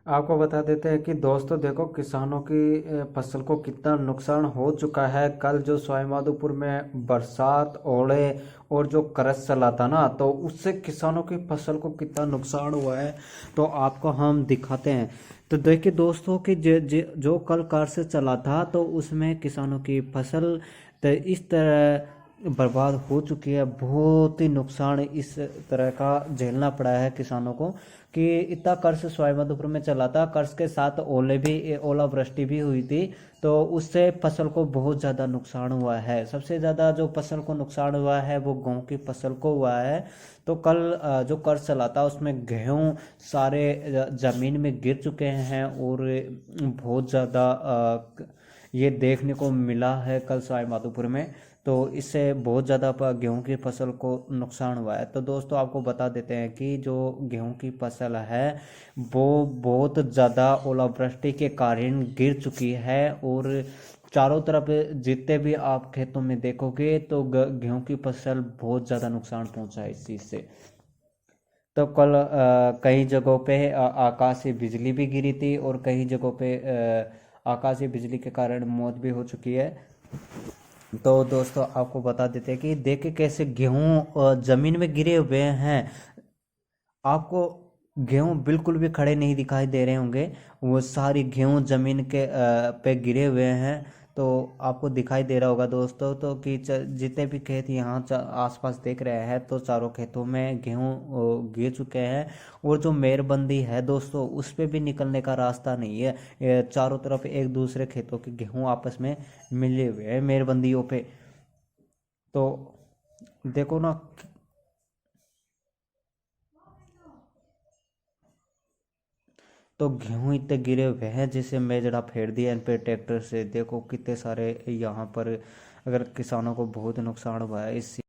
आपको बता देते हैं कि दोस्तों देखो किसानों की फसल को कितना नुकसान हो चुका है। कल जो सवाईमाधोपुर में बरसात, ओले और जो करस चला था ना, तो उससे किसानों की फसल को कितना नुकसान हुआ है तो आपको हम दिखाते हैं। तो देखिए दोस्तों कि जो कल कार से चला था तो उसमें किसानों की फसल तो इस तरह बर्बाद हो चुकी है। बहुत ही नुकसान इस तरह का झेलना पड़ा है किसानों को कि इतना कर्ज सवाईमाधोपुर में चला था। कर्ज के साथ ओलावृष्टि भी हुई थी, तो उससे फसल को बहुत ज़्यादा नुकसान हुआ है। सबसे ज़्यादा जो फसल को नुकसान हुआ है वो गेहूँ की फसल को हुआ है। तो कल जो कर्ज चला था उसमें गेहूँ सारे ज़मीन में गिर चुके हैं और बहुत ज़्यादा ये देखने को मिला है कल सवाईमाधोपुर में। तो इससे बहुत ज़्यादा गेहूं की फसल को नुकसान हुआ है। तो दोस्तों आपको बता देते हैं कि जो गेहूं की फसल है वो बहुत ज़्यादा ओलावृष्टि के कारण गिर चुकी है और चारों तरफ जितने भी आप खेतों में देखोगे तो गेहूं की फसल बहुत ज़्यादा नुकसान पहुंचा है इस चीज़ से। तो कल कई जगहों पे आकाशीय बिजली भी गिरी थी और कई जगहों पे आकाशीय बिजली के कारण मौत भी हो चुकी है। तो दोस्तों आपको बता देते हैं कि देखिए कैसे गेहूं जमीन में गिरे हुए हैं। आपको गेहूं बिल्कुल भी खड़े नहीं दिखाई दे रहे होंगे। वो सारी गेहूं जमीन के पे गिरे हुए हैं। तो आपको दिखाई दे रहा होगा दोस्तों तो कि जितने भी खेत यहाँ आसपास देख रहे हैं तो चारों खेतों में गेहूं गिर चुके हैं। और जो मेड़बंदी है दोस्तों उस पे भी निकलने का रास्ता नहीं है। ये चारों तरफ एक दूसरे खेतों के गेहूं आपस में मिले हुए हैं मेड़बंदियों पे। तो देखो ना। तो गेहूं इतने गिरे हुए हैं जिसे मेजड़ा फेर दिया इन पे ट्रैक्टर से। देखो कितने सारे यहाँ पर अगर किसानों को बहुत नुकसान हुआ है इस